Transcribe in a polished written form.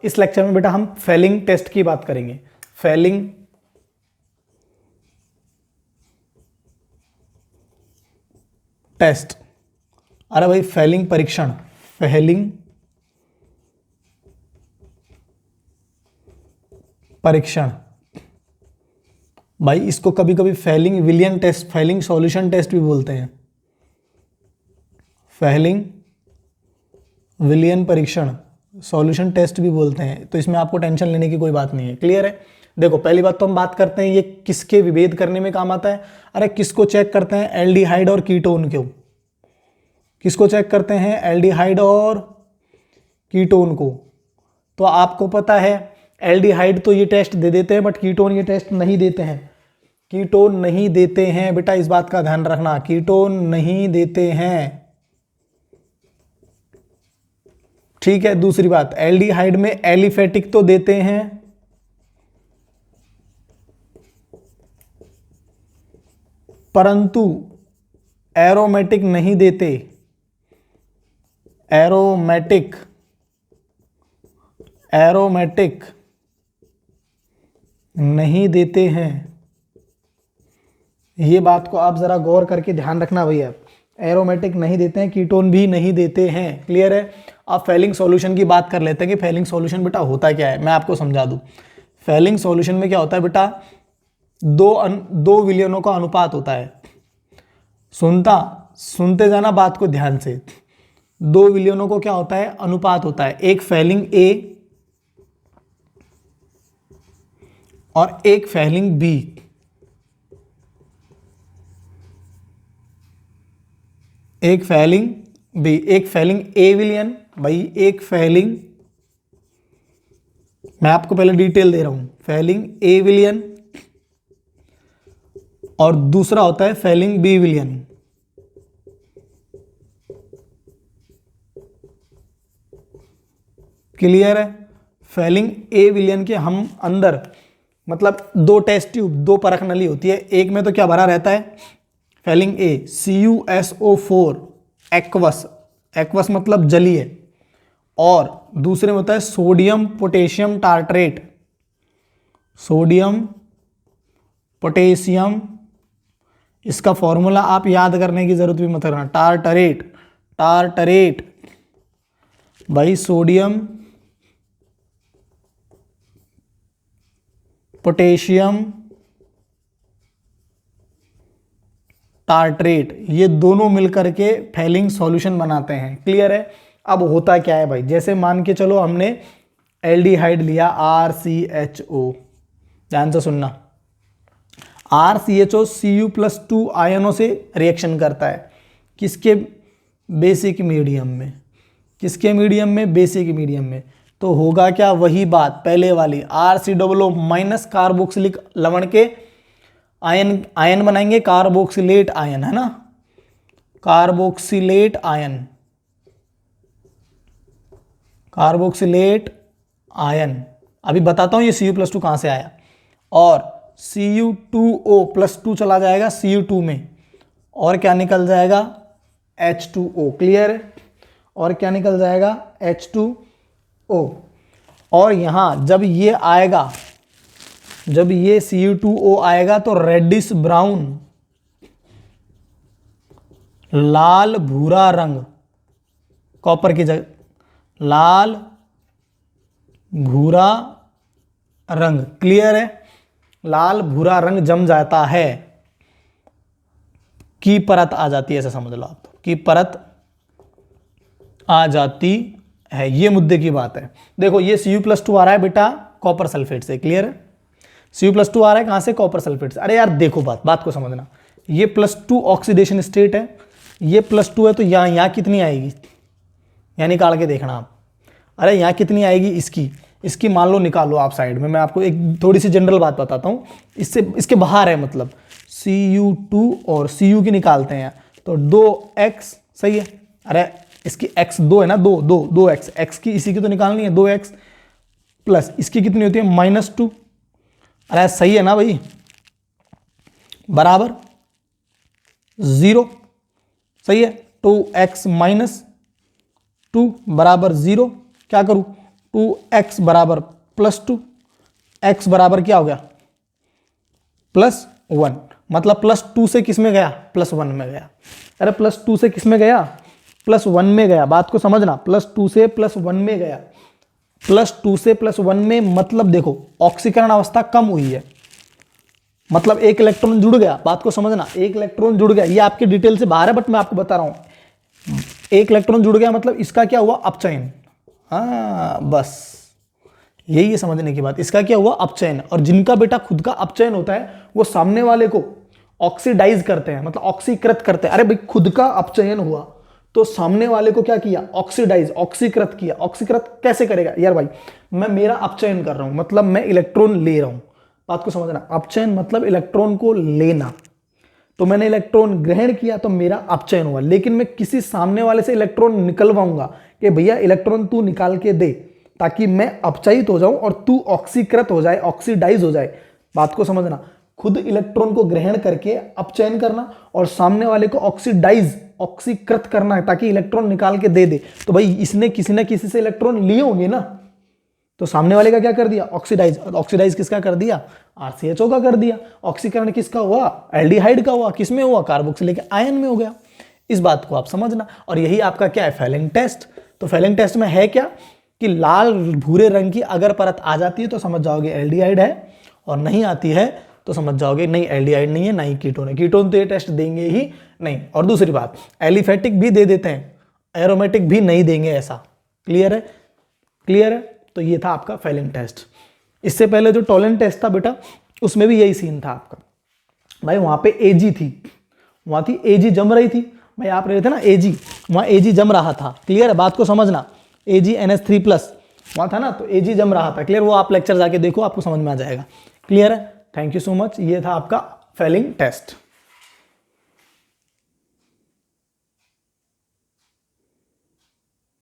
इस लेक्चर में बेटा हम फेलिंग टेस्ट की बात करेंगे। फेलिंग टेस्ट, अरे भाई फेलिंग परीक्षण, फेलिंग परीक्षण भाई, इसको कभी कभी फेलिंग विलियन टेस्ट, फेलिंग सॉल्यूशन टेस्ट भी बोलते हैं। फेलिंग विलियन परीक्षण, सॉल्यूशन टेस्ट भी बोलते हैं। तो इसमें आपको टेंशन लेने की कोई बात नहीं है। क्लियर है? देखो पहली बात तो हम बात करते हैं ये किसके विभेद करने में काम आता है। अरे किसको चेक करते हैं? एल्डिहाइड और कीटोन को। किसको चेक करते हैं? एल्डिहाइड और कीटोन को। तो आपको पता है एल्डिहाइड तो ये टेस्ट दे देते हैं, बट कीटोन ये टेस्ट नहीं देते हैं। कीटोन नहीं देते हैं बेटा, इस बात का ध्यान रखना, कीटोन नहीं देते हैं। ठीक है, दूसरी बात, एल्डिहाइड में एलिफेटिक तो देते हैं, परंतु एरोमेटिक नहीं देते। एरोमेटिक नहीं देते हैं। ये बात को आप जरा गौर करके ध्यान रखना भैया, एरोमेटिक नहीं देते हैं, कीटोन भी नहीं देते हैं। क्लियर है? अब फेलिंग सॉल्यूशन की बात कर लेते हैं कि फेलिंग सॉल्यूशन बेटा होता क्या है, मैं आपको समझा दूं। फेलिंग सॉल्यूशन में क्या होता है बेटा, दो विलयनों का अनुपात होता है। सुनते जाना बात को ध्यान से। दो विलयनों को क्या होता है? अनुपात होता है। एक फेलिंग ए और एक फेलिंग बी। एक फेलिंग बी, एक फेलिंग ए विलियन भाई, एक फेलिंग, मैं आपको पहले डिटेल दे रहा हूं, फेलिंग ए विलियन और दूसरा होता है फेलिंग बी विलियन। क्लियर है? फेलिंग ए विलियन के हम अंदर मतलब दो टेस्ट ट्यूब, दो परख नली होती है। एक में तो क्या भरा रहता है? फेलिंग ए CuSO4 एक्वस, एक्वस मतलब जलीय, और दूसरे में होता है sodium potassium tartrate. Sodium potassium, इसका फॉर्मूला आप याद करने की जरूरत भी मत करना, टार्टरेट। टार्टरेट भाई, सोडियम पोटेशियम टार्टरेट, ये दोनों मिलकर के फेलिंग सॉल्यूशन बनाते हैं। क्लियर है? अब होता क्या है भाई, जैसे मान के चलो हमने एल्डिहाइड लिया RCHO, ध्यान से सुनना, RCHO Cu+2 आयनों से रिएक्शन करता है। किसके? बेसिक मीडियम में। किसके मीडियम में? बेसिक मीडियम में। तो होगा क्या? वही बात पहले वाली, RCOO माइनस कार्बोक्सिलिक लवण के आयन बनाएंगे, कार्बोक्सिलेट आयन, है ना, कार्बोक्सिलेट आयन, कार्बोक्सिलेट आयन। अभी बताता हूं ये Cu+2 कहां से आया। और Cu2O+2 चला जाएगा Cu2 में, और क्या निकल जाएगा? H2O। क्लियर है? और क्या निकल जाएगा? H2O। और यहां जब ये आएगा, जब ये Cu2O आएगा तो रेडिश ब्राउन, लाल भूरा रंग, कॉपर की जगह लाल भूरा रंग। क्लियर है? लाल भूरा रंग जम जाता है, की परत आ जाती है, ऐसा समझ लो आप, तो की परत आ जाती है। ये मुद्दे की बात है। देखो ये Cu+2 आ रहा है बेटा कॉपर सल्फेट से। क्लियर है? Cu+2 आ रहा है कहां से? कॉपर सल्फेट से। अरे यार देखो बात को समझना, ये +2 ऑक्सीडेशन स्टेट है, ये +2 है, तो यहां कितनी आएगी? यहाँ निकाल के देखना आप। अरे यहाँ कितनी आएगी? इसकी मान लो निकालो आप साइड में, मैं आपको एक थोड़ी सी जनरल बात बताता हूँ, इससे इसके बाहर है, मतलब Cu2 और Cu की निकालते हैं तो 2x सही है। अरे इसकी x 2 है ना, 2x, x की इसी की तो निकालनी है, 2x प्लस इसकी कितनी होती है? -2। अरे सही है ना भाई, बराबर 0। सही है, 2x - 2 बराबर 0। क्या करूं? 2x बराबर +2, x बराबर क्या हो गया +1, मतलब +2 से किस में गया +1 में गया। अरे +2 से किस में गया +1 में गया, बात को समझना, +2 से +1 में गया। +2 से +1 में मतलब देखो ऑक्सीकरण अवस्था कम हुई है, मतलब एक इलेक्ट्रॉन जुड़ गया, बात को समझना, एक इलेक्ट्रॉन जुड़ गया। ये आपके डिटेल से बाहर है बट मैं आपको बता रहा हूं, एक इलेक्ट्रॉन जुड़ गया मतलब इसका क्या हुआ अपचयन। हाँ बस यही है समझने की बात, इसका क्या हुआ अपचयन। और जिनका बेटा खुद का अपचयन होता है वो सामने वाले को ऑक्सीडाइज करते हैं, मतलब ऑक्सीकृत करते हैं। अरे भाई खुद का अपचयन हुआ तो सामने वाले को क्या किया ऑक्सीडाइज, ऑक्सीकृत किया। ऑक्सीकृत कैसे करेगा यार भाई, मैं मेरा अपचयन कर रहा हूं मतलब मैं इलेक्ट्रॉन ले रहा हूं, बात को समझना, अपचयन मतलब इलेक्ट्रॉन को लेना। तो मैंने इलेक्ट्रॉन ग्रहण किया तो मेरा अपचयन हुआ, लेकिन मैं किसी सामने वाले से इलेक्ट्रॉन निकलवाऊंगा कि भैया इलेक्ट्रॉन तू निकाल के दे, ताकि मैं अपचयित हो जाऊं और तू ऑक्सीकृत हो जाए, ऑक्सीडाइज हो जाए। बात को समझना, खुद इलेक्ट्रॉन को ग्रहण करके अपचयन करना और सामने वाले को ऑक्सीडाइज, ऑक्सीकृत करना है ताकि इलेक्ट्रॉन निकाल के दे दे। तो भाई इसने किसी ना किसी से इलेक्ट्रॉन लिए होंगे ना, तो सामने वाले का क्या कर दिया ऑक्सीडाइज। ऑक्सीडाइज किसका कर दिया RCHO का कर दिया। ऑक्सीकरण किसका हुआ एल्डिहाइड का हुआ, किसमें हुआ कार्बोक्सिलिक आयन में हो गया। इस बात को आप समझना। और यही आपका क्या है फेलिंग टेस्ट। तो फेलिंग टेस्ट में है क्या कि लाल भूरे रंग की अगर परत आ जाती है तो समझ जाओगे एल्डिहाइड है, और नहीं आती है तो समझ जाओगे नहीं एल्डिहाइड नहीं है, ना ही कीटोन है। कीटोन तो ये टेस्ट देंगे ही नहीं। और दूसरी बात एलिफेटिक भी दे देते हैं, एरोमेटिक भी नहीं देंगे, ऐसा क्लियर है, क्लियर है। तो ये था आपका फेलिंग टेस्ट। इससे पहले जो टोलेंट टेस्ट था बेटा उसमें भी यही सीन था आपका। भाई वहां पे एजी थी, वहां थी एजी जम रही थी, भाई आप रहे थे ना एजी, वहां एजी जम रहा था, क्लियर है, बात को समझना। AgNH3+ वहां था ना, तो एजी जम रहा था, क्लियर। वो आप लेक्चर जाके देखो आपको समझ में आ जाएगा, क्लियर है। Thank you so much. ये था आपका फेलिंग टेस्ट।